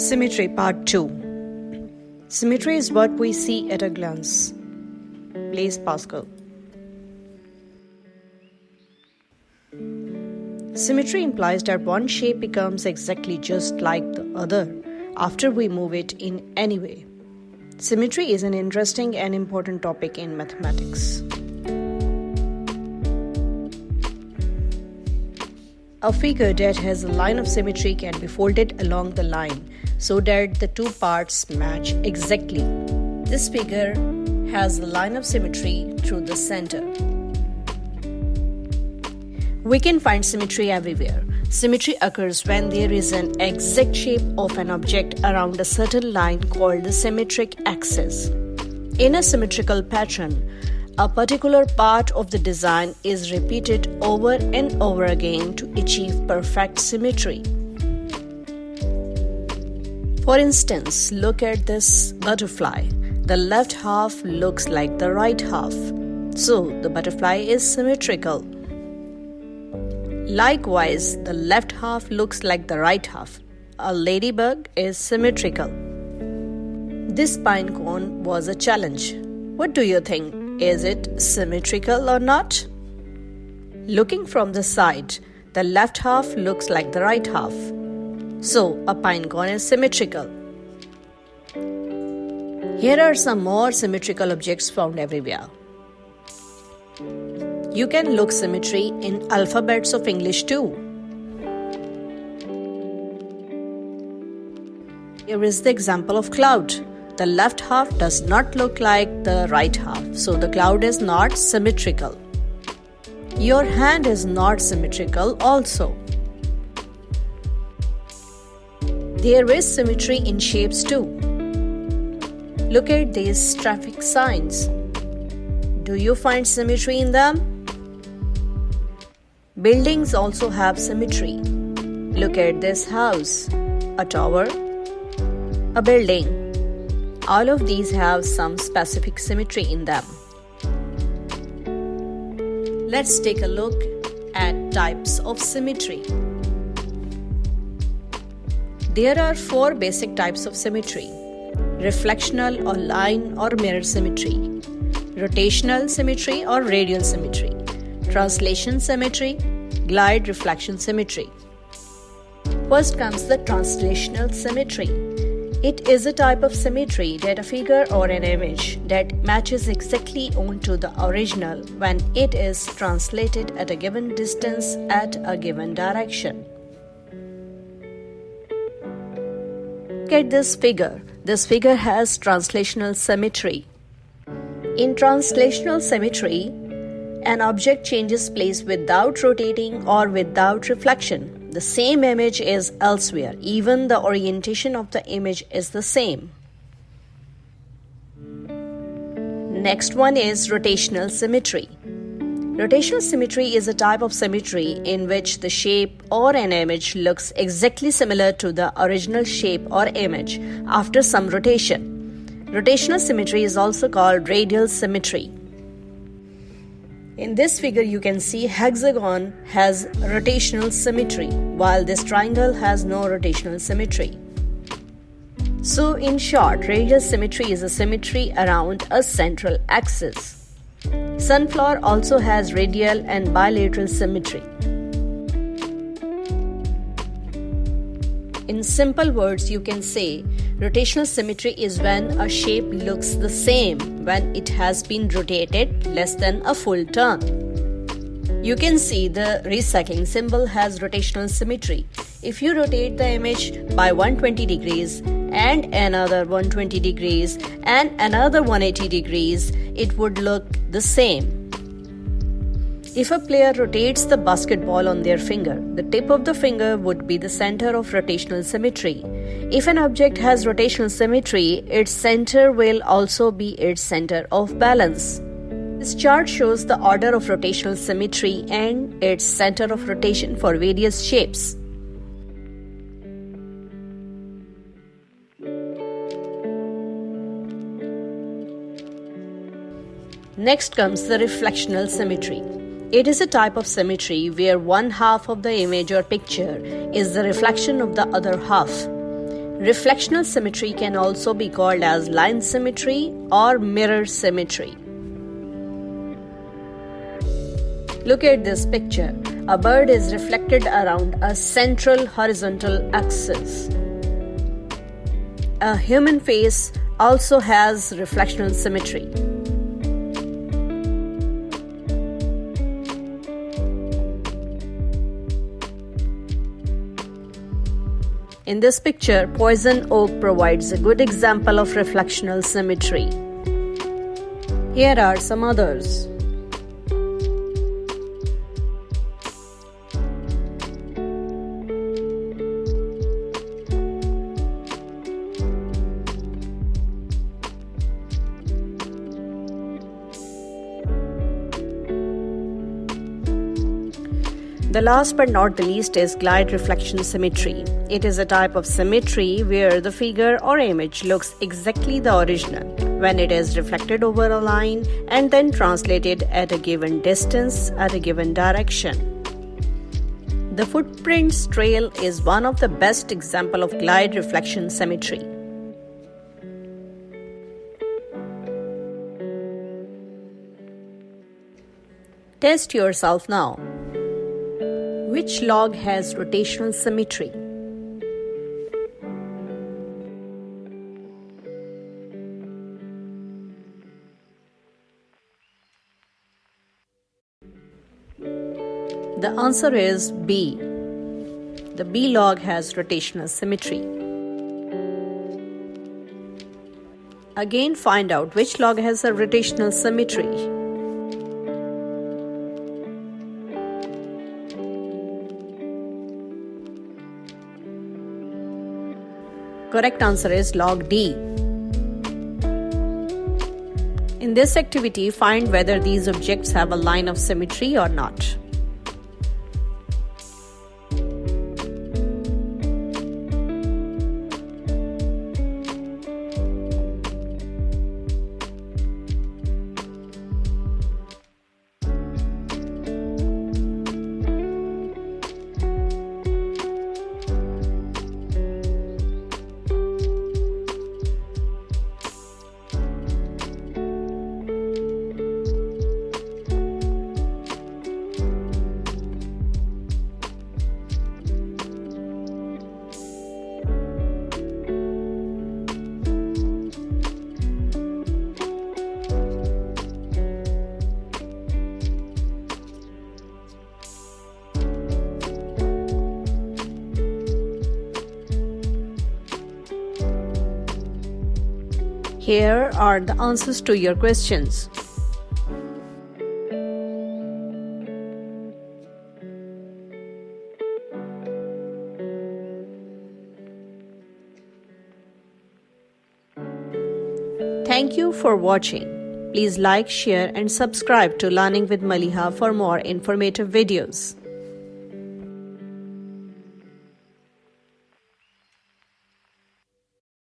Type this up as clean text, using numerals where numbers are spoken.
Symmetry Part 2. Symmetry is what we see at a glance. Blaise Pascal. Symmetry implies that one shape becomes exactly just like the other after we move it in any way. Symmetry is an interesting and important topic in mathematics. A figure that has a line of symmetry can be folded along the line so that the two parts match exactly. This figure has a line of symmetry through the center. We can find symmetry everywhere. Symmetry occurs when there is an exact shape of an object around a certain line called the symmetric axis. In a symmetrical pattern, a particular part of the design is repeated over and over again to achieve perfect symmetry. For instance, look at this butterfly. The left half looks like the right half, so the butterfly is symmetrical. Likewise, the left half looks like the right half. A ladybug is symmetrical. This pine cone was a challenge. What do you think? Is it symmetrical or not? Looking from the side, the left half looks like the right half. So, a pine cone is symmetrical. Here are some more symmetrical objects found everywhere. You can look symmetry in alphabets of English too. Here is the example of cloud. The left half does not look like the right half, so the cloud is not symmetrical. Your hand is not symmetrical also. There is symmetry in shapes too. Look at these traffic signs. Do you find symmetry in them? Buildings also have symmetry. Look at this house, a tower, a building. All of these have some specific symmetry in them. Let's take a look at types of symmetry. There are 4 basic types of symmetry: reflectional or line or mirror symmetry, rotational symmetry or radial symmetry, translation symmetry, glide reflection symmetry. First comes the translational symmetry. It is a type of symmetry that a figure or an image that matches exactly onto the original when it is translated at a given distance at a given direction. Look at this figure. This figure has translational symmetry. In translational symmetry, an object changes place without rotating or without reflection. The same image is elsewhere, even the orientation of the image is the same. Next one is rotational symmetry. Rotational symmetry is a type of symmetry in which the shape or an image looks exactly similar to the original shape or image after some rotation. Rotational symmetry is also called radial symmetry. In this figure, you can see hexagon has rotational symmetry, while this triangle has no rotational symmetry. So, in short, radial symmetry is a symmetry around a central axis. Sunflower also has radial and bilateral symmetry. In simple words, you can say rotational symmetry is when a shape looks the same when it has been rotated less than a full turn. You can see the recycling symbol has rotational symmetry. If you rotate the image by 120 degrees and another 120 degrees and another 180 degrees, it would look the same. If a player rotates the basketball on their finger, the tip of the finger would be the center of rotational symmetry. If an object has rotational symmetry, its center will also be its center of balance. This chart shows the order of rotational symmetry and its center of rotation for various shapes. Next comes the reflectional symmetry. It is a type of symmetry where one half of the image or picture is the reflection of the other half. Reflectional symmetry can also be called as line symmetry or mirror symmetry. Look at this picture. A bird is reflected around a central horizontal axis. A human face also has reflectional symmetry. In this picture, poison oak provides a good example of reflectional symmetry. Here are some others. The last but not the least is glide reflection symmetry. It is a type of symmetry where the figure or image looks exactly the original when it is reflected over a line and then translated at a given distance at a given direction. The footprints trail is one of the best examples of glide reflection symmetry. Test yourself now. Which log has rotational symmetry? The answer is B. The B log has rotational symmetry. Again, find out which log has a rotational symmetry. Correct answer is log D. In this activity, find whether these objects have a line of symmetry or not. Here are the answers to your questions. Thank you for watching. Please like, share and subscribe to Learning with Maliha for more informative videos.